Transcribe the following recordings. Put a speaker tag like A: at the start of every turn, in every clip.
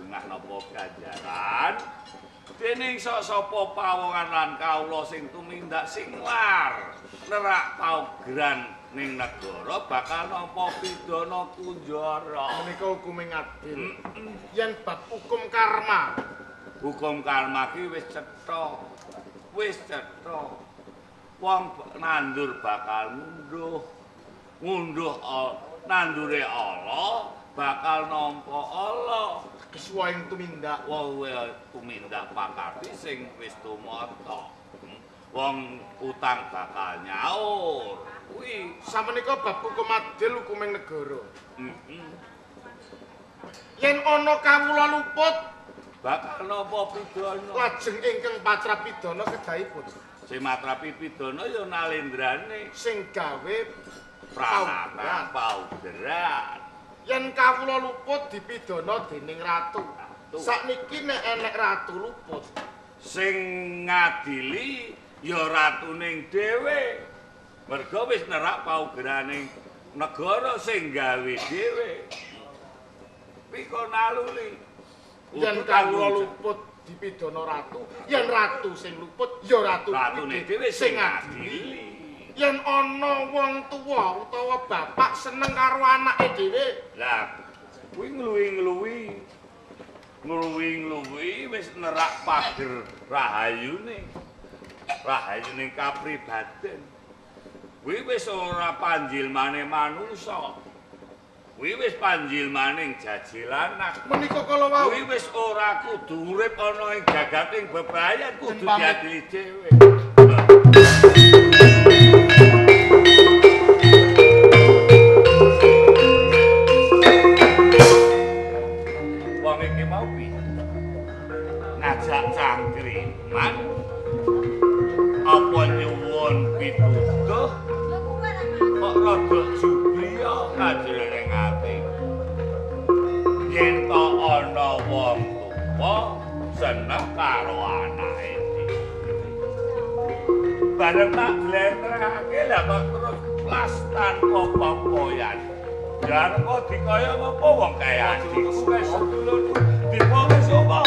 A: bungah napa ganjaran dening sapa pawongan lan kawula sing tumindak sing lar nerak paugeran ning negara bakal nampa pidana kunjara.
B: Menika hukume ngadil. Yen bab hukum karma.
A: Hukum karma ki wis cetha. Wis cetha. Wong nandur bakal ngunduh nandure Allah bakal nampa Allah.
B: Kesuwen tumindak
A: tumindak pakati sing wis tumata. Wong utang bakal nyaur. Kuwi
B: samenika bab hukum adil hukume negara. Yen ana kawula luput
A: bakal napa pidana.
B: Lajeng ingkang patrapidana kedahipun.
A: Sing matrapi pidana ya nalendrane
B: sing gawe
A: pranata paugeran.
B: Yen kawula luput dipidana dening ratu. Sakniki nek enek ratu luput
A: sing ngadili ya ratuning dhewe. Merga wis nerak paugeraning negara sing gawe dhewe. Pika naluli.
B: Yen kawula luput dipidana ratu, yen ratu sing luput ya
A: ratune dhewe sing ngadili.
B: Yen ana wong tuwa utawa bapak seneng karo anake dhewe,
A: lah kuwi ngluwi wis nerak pager rahayune kapribaden. Kuwi wis ora panjilmane manungsa. Kuwi wis panjilmaning jajilanak.
B: Menika kala wau.
A: Kuwi wis ora kudu urip ana ing jagating bebayan, kudu diadili dhewe. Wong iki mau piye? Ngajak cangkriman apa nyuwun pituduh kok rada jubriya kajroning ati. Yen to ana wong tuwa seneng karo anake dhewe. Bareng tak blentrake lah kok terus plas tanpa popoyan. Jan kok dikaya ngapa wong kaya adikku wis sedulur dipawis apa?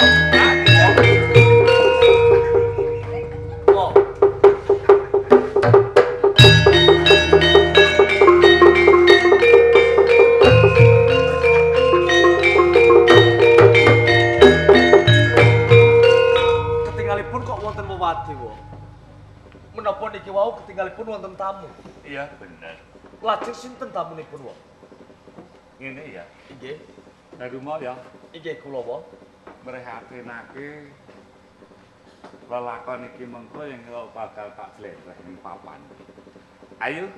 C: Menapa niki wau ketinggalipun wonten tamu?
A: Iya, bener.
C: Lajeng sinten tamunipun wau?
A: Ngene ya.
C: Nggih.
A: Daruma ya.
C: Nggih kula wau.
A: Mrehatinake lelakon iki mengko yang bakal tak jletreh ning papan. Ayo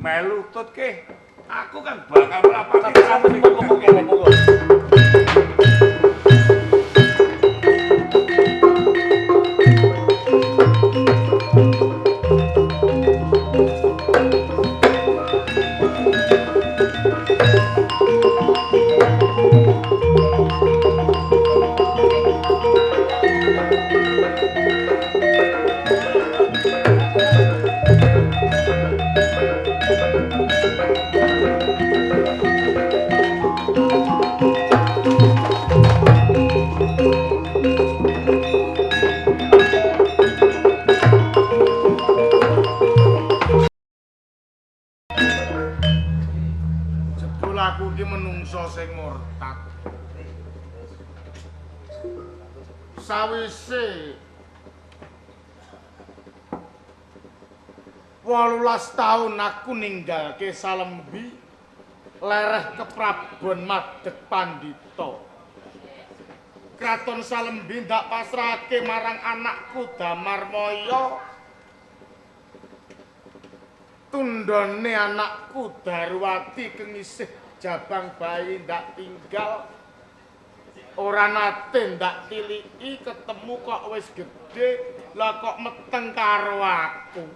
A: melu tutke. Aku kan bakal mrapati tamu niku monggo.
B: Aku iki menungso sing murtad. Sawise 18 taun aku ninggalke Salembi lereh keprabon Madeg Pandhita. Kraton Salembi ndak pasrahake marang anakku Damarmaya. Tundone anakku Darwati kengisih jabang bayi ndak tinggal. Ora nate ndak tiliki ketemu kok wis gedhe lah kok meteng karo aku.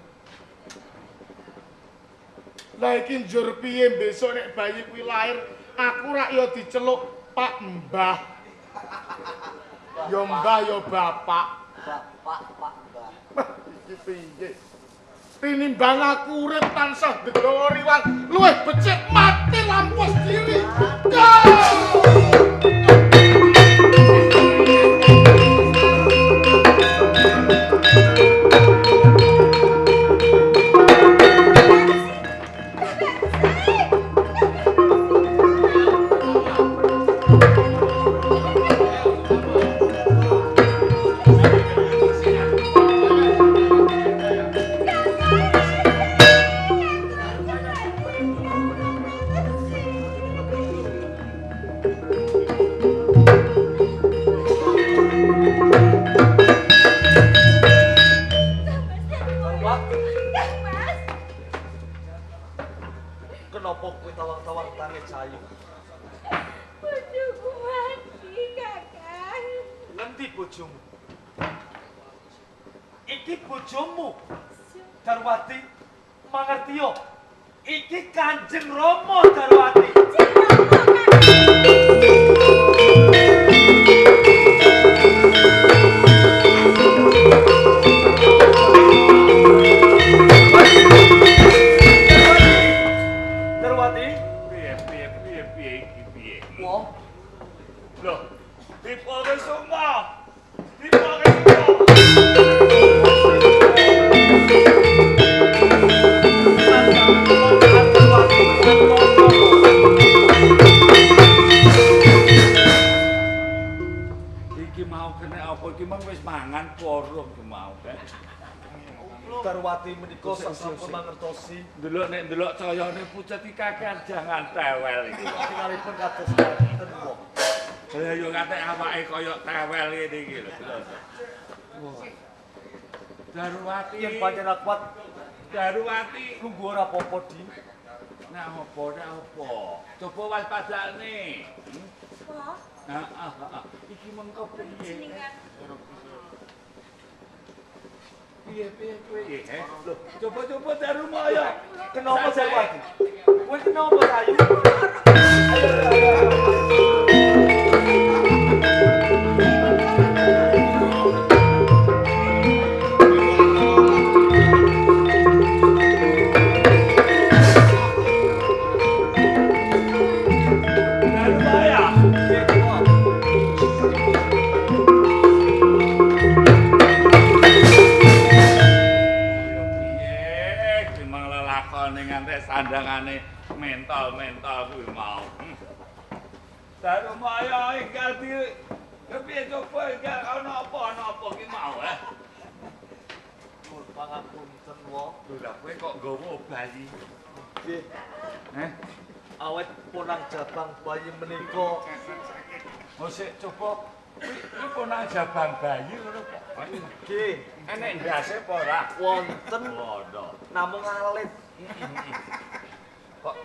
B: Lah iki njur piye besok nek bayi kuwi lair aku rak ya diceluk Pak Mbah. Ya Mbah ya Bapak.
D: Bapak Pak Mbah.
B: Iki piye? Tinimbang aku urip tansah degawa riwang luwih becik mati lampus diri. Go!
C: bojomu. Iki bojomu. Darwati, mangerti yo. Iki Kanjeng Rama Darwati. Darwati,
A: Piye iki piye?
C: wah,
A: Loh, dipoke semua. Dipoke semua. Iki mau kena apa iki mang wis mangan porong iki mau kan.
C: Darwati menika sasampun mangertosi.
A: Ndelok cayane pucet iki kakean jangan tewel iki.
C: Tingalipun kados ngaten wah.
A: Ya yo katek awake kaya tewel ngene iki lho. Darwati.
C: Yen pancen kuat
A: Darwati.
C: lungguh ora apa-apa, Di.
A: Nek apa? Coba waspadane. Iki mengko piye? Piye? Loh, coba Darumaya.
C: Kenapa Darwati? Kowe kenapa Ayu?
A: Darumaya. Piye? Gimang lelakone nganti sandangane mental kuwi mau. Darumaya enggal di kepiye coba enggal ana apa ki mau
C: Pun pangapunten wong.
A: Lho lah kowe kok nggawa bayi?
C: Nggih, awet ponang jabang bayi menika
A: Oh sik coba kuwi ponang jabang bayi ngono kok.
C: nggih
A: Enek ndase apa ora?
C: wonten
A: Wono.
C: namung alit.
A: Kok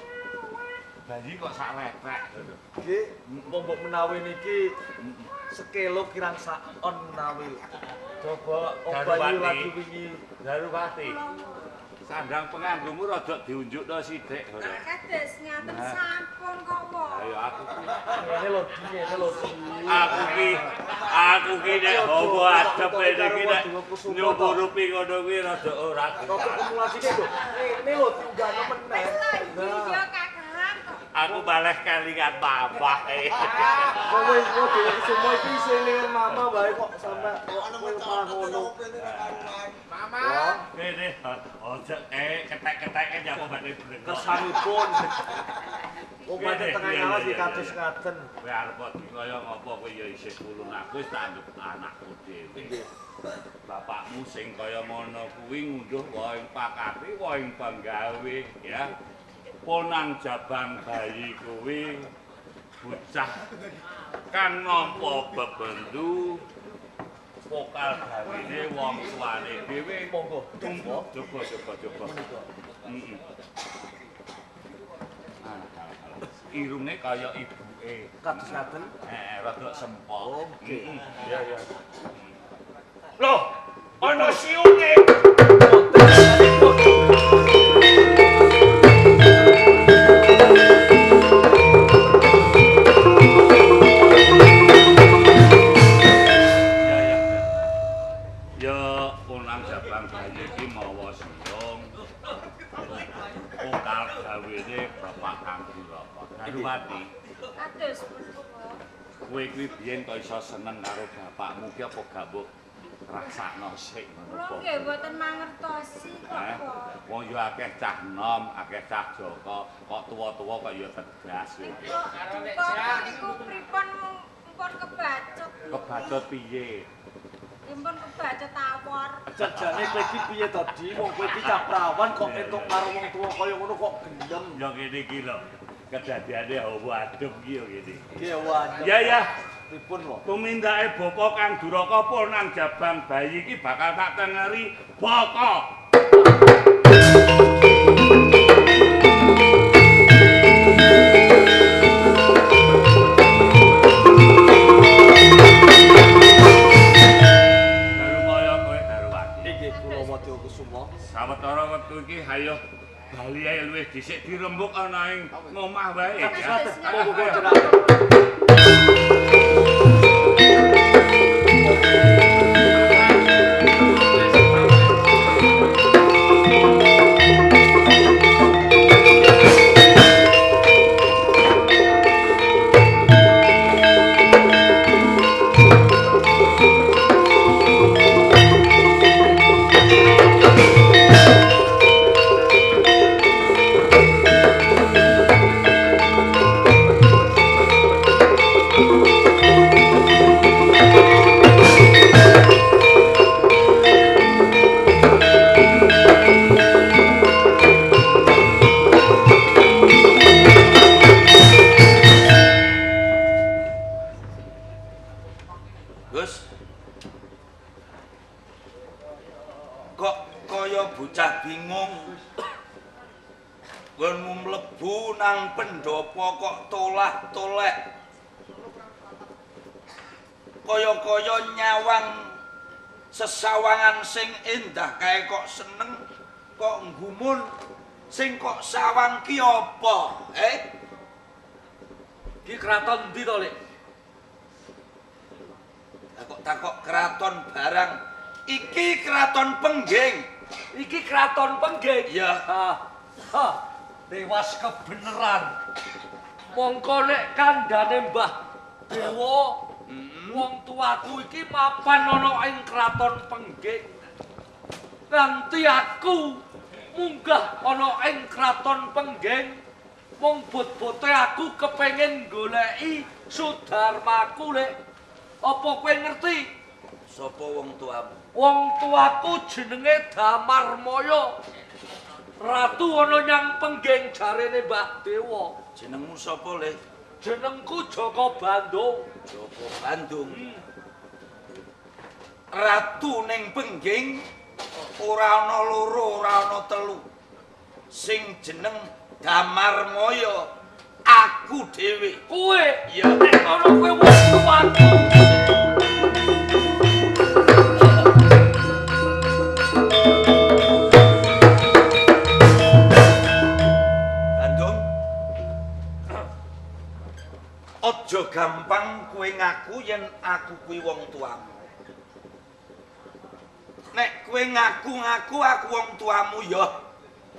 A: bayi kok sak lepek ngono.
C: Nggih, mbok menawi niki sekelo kirang saon menawi.
A: Coba
C: Bayi lagi wingi
A: Darupati. Sandang penganggumu rada diunjukno sithik ngono.
E: Kados ngaten sampun kok wong.
A: Ayo aku
C: ngene lho, Di, ngene lho, Di.
A: aku ki nek hawa adep iki nek nyukurupi ngono kuwi rada ora.
C: Kok kumulasine lho. Ngene lho diunggahno meneh.
E: Wis lah iki
C: Nah.
E: yo kakang kok.
A: Aku balas kelingan bapak.
C: Kok wis dhewe semua iki selingan mama wae kok sampe kok kowe malah ngono. Mama.
A: Kene ojo ketek-keteke nyapu badhe bleng.
C: Kesanipun. Wong badhe tengah nyawa sih kados ngaten.
A: Kowe arep kaya ngopo kowe ya isih kulun aku wis tak anggap anakku dhewe. Bapakmu sing kaya ngono kuwi ngunduh wae pakati wae penggawe ya. Ponang jabang bayi kuwi bocah kang nampa bebendu pokal gawene wong tuane dhewe
C: Monggo.
A: coba. Heeh. Irunge kaya ibuke.
C: Kados ngaten.
A: Rada sempol.
C: Oke.
A: Iya. Loh, ana siunge. Ya, ponang jabang bayi iki mawa siung. Pokal gawene Bapak Kang Durapa. Darumati.
E: Kados punika.
A: Kowe kuwi biyen kok iso seneng karo bapakmu ki apa gak mbok rasakno sik ngono
E: Kula
A: apa?
E: nggih mboten mangertosi kok.
A: Eh, wong yo akeh cah nom, akeh cah Joko, kok tuwa-tuwa kok yo tegas yo.
E: Kok niku pripun mumpun kebacut.
A: Kebacut piye?
E: Mumpun kebacut tawar.
C: Jajane kowe iki piye to, Di? Wong kowe iki cah prawan kok entuk karo wong tuwa kaya ngono kok gendem.
A: Ya ngene iki lho. Kedadiane hawa adem iki yo ngene.
C: Nggih, waduh.
A: Ya.
C: Pripun wae?
A: Tumindake Bapa Kang Duraka ponang jabang bayi iki bakal tak tengeri baka. bali ae luwih dhisik dirembuk ana ing ngomah wae.
C: Monggo Juragan.
A: Gus. Kok kaya bocah bingung. Nggonmu mlebu nang pendopo kok tolah-toleh. Kaya-kaya nyawang sesawangan sing endah kae kok seneng, kok nggumun sing kok sawang ki apa?
C: Ki kraton ndi to, Lek?
A: Takok keraton barang. Iki keraton Pengging.
C: Iki kraton Pengging.
A: Iya.
C: Tewas kebeneran. Mongko nek kandhane Mbah Dewa, wong tuaku iki mapan ana ing kraton Pengging. Nganti aku munggah ana ing kraton Pengging, mung bot-bote aku kepengin goleki Sudarmaku, Lek. Apa kowe ngerti?
A: Sapa wong tuamu?
C: Wong tuaku jenenge Damarmaya. Ratu ana nyang Pengging jarene Mbah Dewa.
A: Jenengmu sapa, Le?
C: Jenengku Jaka Bandung.
A: Jaka Bandung. Ratu ning Pengging ora ana loro, ora ana telu. Sing jeneng Damarmaya aku dhewe.
C: Kowe
A: Ya
C: nek ana kowe wong tuaku.
A: Bandung. Aja gampang kowe ngaku yen aku kuwi wong tuamu. Nek kowe ngaku-ngaku aku wong tuamu ya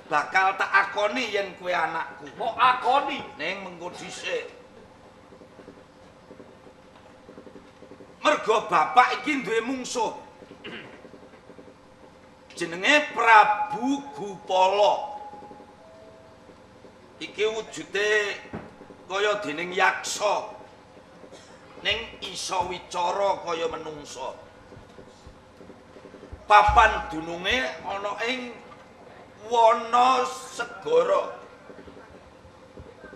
A: bakal tak akoni yen kowe anakku.
C: Kok akoni?
A: Ning mengko dhisik. Mergo bapak iki duwe mungsuh. Jenenge Prabu Gupala. Iki wujude kaya dening yaksa. Ning isa wicara kaya menungsa. Papan dununge ana ing wana segara.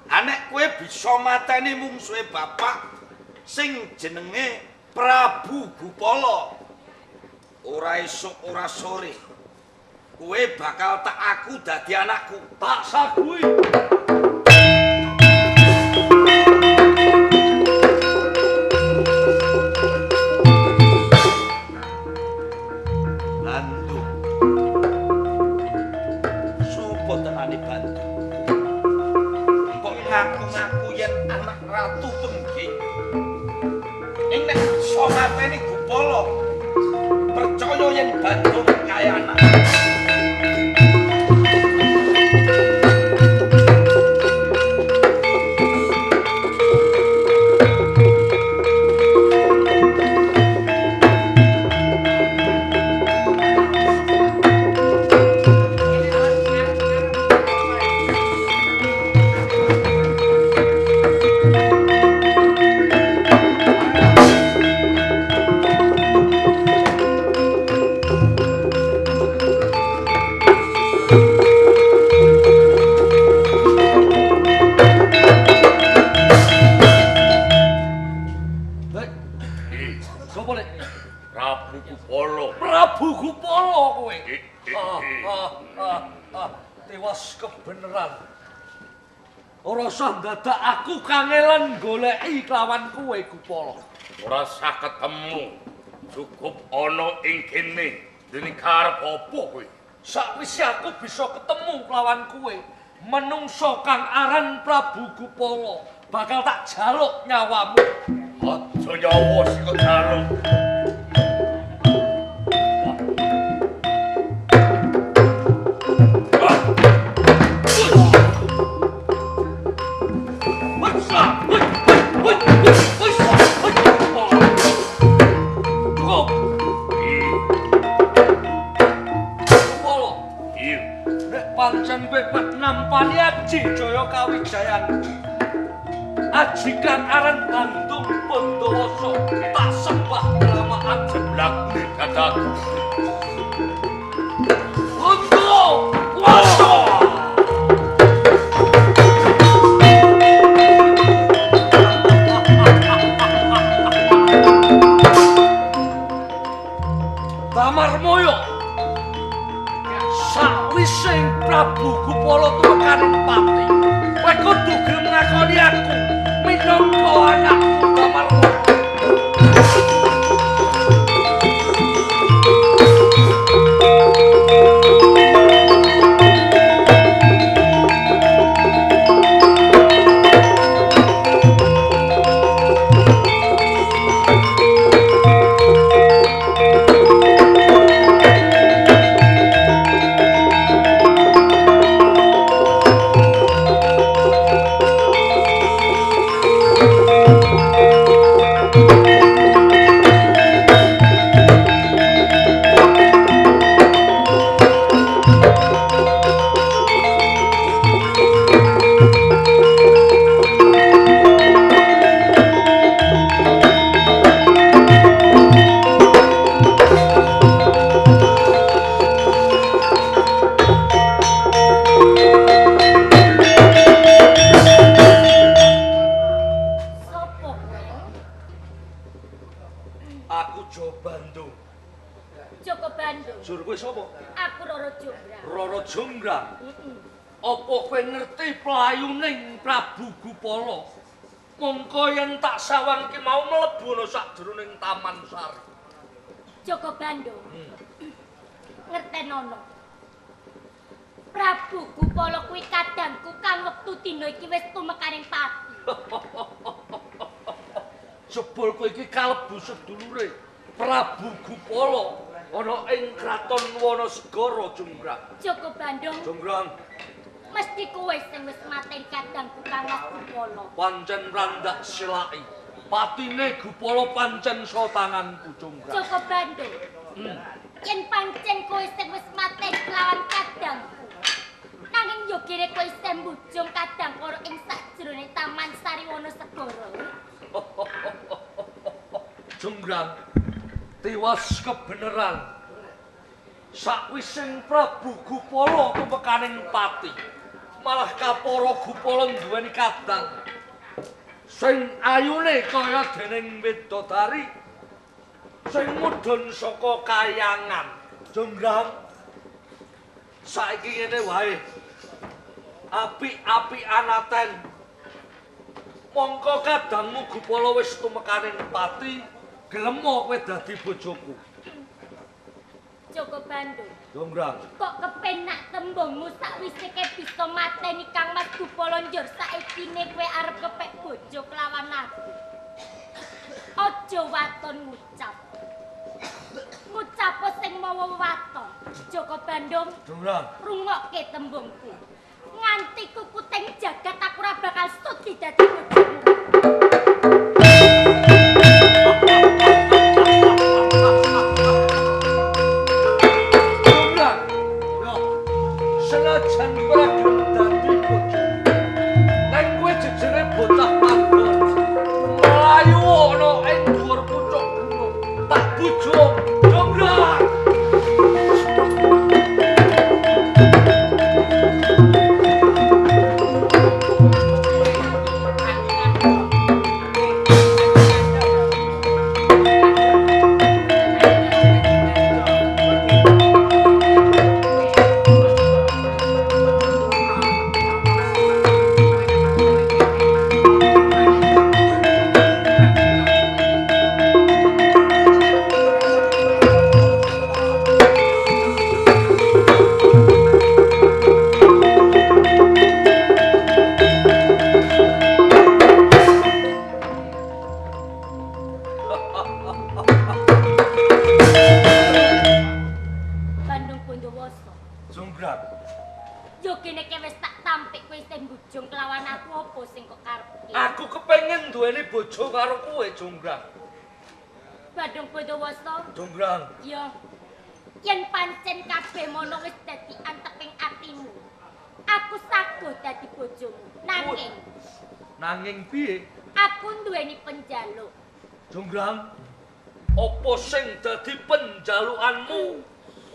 A: Anek kowe bisa mateni mungsuhe bapak sing jenenge Prabu Gupala. Ora esuk ora sore. Kowe bakal tak aku dadi anakku.
C: Tak sagui.
A: Bandung. Sopo tenane Bandung? Kok ngaku-ngaku yen anak Ratu Pengging? Ing nek iso mateni Gupala, percaya yen Bandung kaya anak.
C: Prabu Gupala kowe. Tewas kebeneran. Ora usah dadak aku kangelan goleki lawan kowe Gupala.
F: Ora usah ketemu. Cukup ana ing kene. Dene karep apa kowe? Sakwise aku bisa ketemu lawan kowe, menungso kang aran Prabu Gupala bakal tak jaluk nyawamu.
A: Aja nyawa sing kok jaluk.
F: Pancen kowe bak nampani Aji Jaya Kawijayan. Aji kang aran Bandung Pandawasa tak sembah kelamaan
A: Jeblak dadak.
F: untuk kuasa. Damarmaya sakwise Prabu Gupala tumekaning pati, kowe kudu gelem ngakoni aku minangka anakku Damarmaya. Aku Jo Bandung.
E: Joko Bandung.
F: Sur kowe sapa?
E: Aku Roro Jonggrang.
F: Roro Jonggrang. Apa kowe ngerti playuning Prabu Gupala? Mongko yen tak sawangke mau mlebu ana sakjroning Taman Sari.
E: Joko Bandung. Ngertenono. Prabu Gupala kuwi kadangku kang wektu dina iki wis tumekaning pati.
F: Jebul kowe iki kalebu sedulure Prabu Gupala ana ing kraton Wanasegara Jonggrang.
E: Joko Bandung.
F: Jonggrang
E: Mesti kowe sing wis mateni kadangku kang Mas Gupala.
F: pancen randak silai. Patine Gupala pancen sa tanganku Jonggrang.
E: Joko Bandung. Yen pancen kowe sing wis mateni kelawan kadangku. Nanging yo kire kowe isih mbujung kadang karo ing sakjroning Taman Sari Wanasegara.
F: Jonggrang tiwas kebeneran. Sakwising Prabu Gupala tumekaning pati, malah Kapara Gupala nduweni kadang sing ayune kaya dening widodari sing mudhun saka kayangan. Jonggrang saiki ngene wae, apik-apikan aten. Mongko kadangmu Gupala wis tumekaning pati, gelem kowe dadi bojoku.
E: Joko Bandung.
F: Jonggrang,
E: Kok kepenak tembungmu sakwise ke bisa mateni Kang Mas Gupala njur saikine kowe arep kepek bojo kelawan aku. Aja waton ngucap. Ngucap sing mawa waton. Joko Bandung,
F: Jonggrang.
E: rungokke tembungku. Nganti kukuting jagat aku ora bakal sudi dadi bojomu.
F: Jonggrang, yo, senajan ora gelem dadi bojo, nek kowe jejere bocah panggon, mlayu ana ing dhuwur pucuk gunung, tak bujung. Jonggrang.
E: Bandung Bondowoso.
F: Jonggrang,
E: Yo kene ke wis tak tampik kowe sing bujung kelawan aku apa sing kok karepke.
F: aku kepengin duweni bojo karo kowe, Jonggrang.
E: Bandung Bondowoso.
F: Jonggrang,
E: Yo. Yen pancen kabeh mono wis dadi anteping atimu. Aku saguh dadi bojomu.
F: nanging piye?
E: Aku duweni penjaluk.
F: Jonggrang, apa sing dadi penjalukanmu?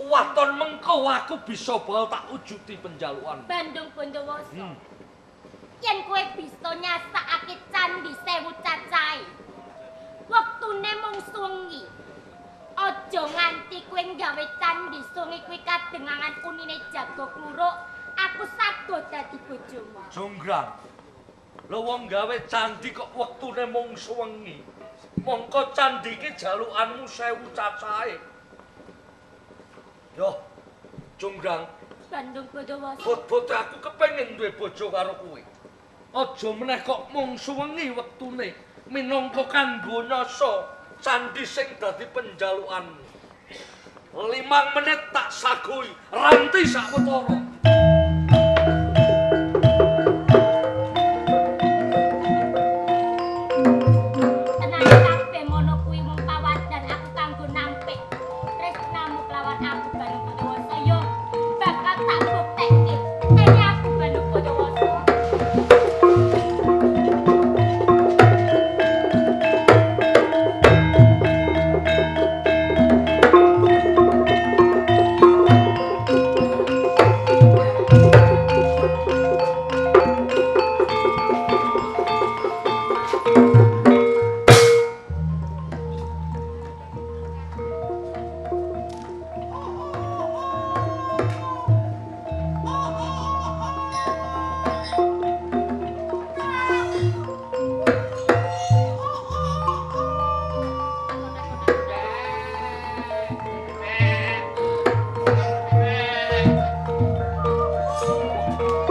F: Waton mengko aku bisa bakal tak wujuti penjalukanmu.
E: Bandung Bondowoso. Yen kowe bisa nyasakake candhi sewu cacahe. Wektune mung suwengi. Aja nganti kowe nggawe candhi sungi kuwi kadengangan unine jago kluruk, aku saguh dadi bojomu.
F: Jonggrang, lho wong gawe candhi kok wektune mung suwengi. Mongko candhi iki jalukanmu 1000 cacahe. Yo, Jonggrang,
E: Bandung Bondowoso.
F: bot-bote aku kepengin duwe bojo karo kowe. Aja meneh kok mung suwengi wektune minangka kanggo nyasa candhi sing dadi penjalukanmu. 5 menit tak sagoi ranti sawetara.
E: Tenang kabeh mono kuwi mung pawadan aku kanggo nampik tresnamu kelawan aku Bandung Bondowoso. Yo bakal tak buktekke ene aku Bandung Bondowoso.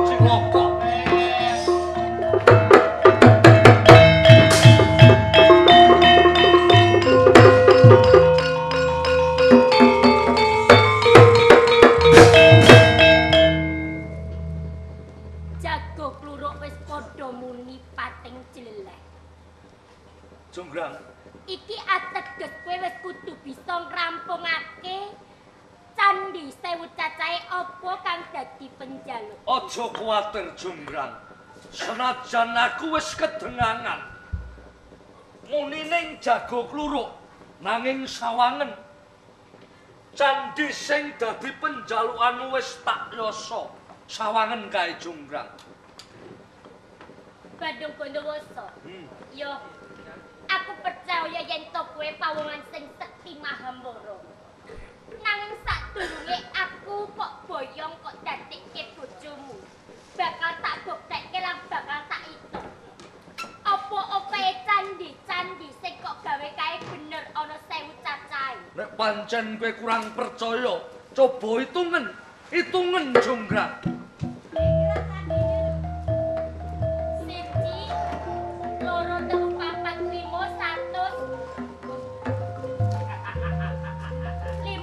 F: Cilaka.
E: Jago kluruk wis padha muni pating jleleh.
F: Jonggrang,
E: Iki ateges kowe wis kudu bisa ngrampungake candhi sewu cacahe apa kang dadi penjaluk.
F: aja kuwatir Jonggrang. Senajan aku wis kedengangan muni ning jago kluruk nanging sawangen candhi sing dadi penjalukanmu wis tak yasa sawangen kae Jonggrang.
E: Bandung Bondowoso. Yo, aku percaya yen to kowe pawongan sing sekti mahambara. Nanging sadurunge aku kok boyong kok dadekke bojomu. Bakal tak buktekke lan bakal tak itung. Apa opae candhi sing kok gawe kae bener ana 1000 cacahe.
F: Nek pancen kowe kurang percaya, coba itungen Jonggrang.
E: Siji, loro, telu, papat, limo, 100.
F: 599.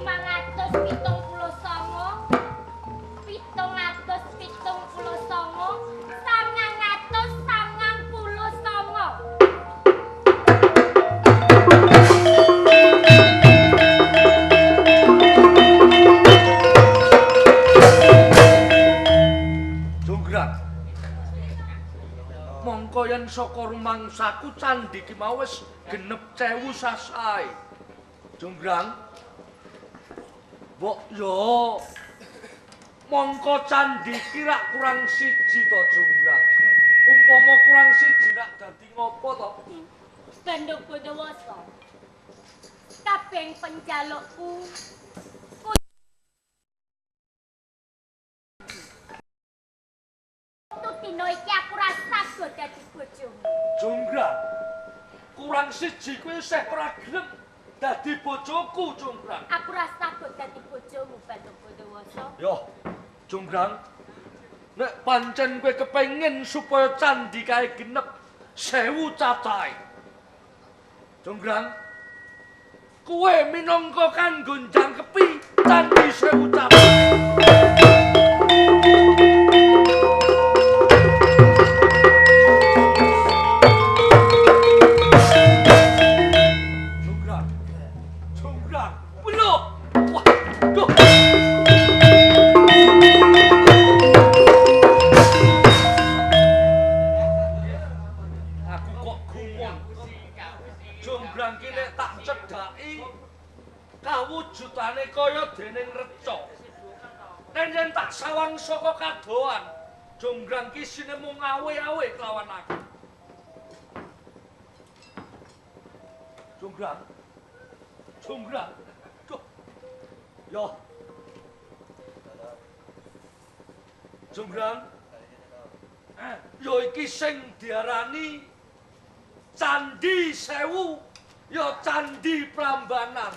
F: Jonggrang. Mongko yen saka rumangsaku candhi ki mau wis genep 1000 sasae. Jonggrang. Mbok yo. Mongko candhi ki rak kurang siji to Jonggrang. Umpama kurang siji rak dadi ngopo to?
E: Bandung Bondowoso. Kabeh penjalukku dino iki aku rasa go dadi bojomu.
F: Jonggrang. Kurang siji kuwi isih ora gelem dadi bojoku, Jonggrang.
E: Aku rasa go dadi bojomu Bandung Bondowoso.
F: Yo, Jonggrang. Nek pancen kowe kepengin supaya candhi kae genep 1000 cacahe. Jonggrang, kowe minangka kanggo njangkepi Candhi Sewu Campur. Jonggrang, belum. Waduh. Aku kok gumun. Jonggrang ki nek tak cedhaki kawujudane kaya dening reca. Nek yen tak sawang saka kadohan, Jonggrang ki sine mung awe-awe kelawan aku. Jonggrang. Jonggrang. Duh. Yo. Jonggrang. Yo iki sing diarani Candhi Sewu, ya Candhi Prambanan.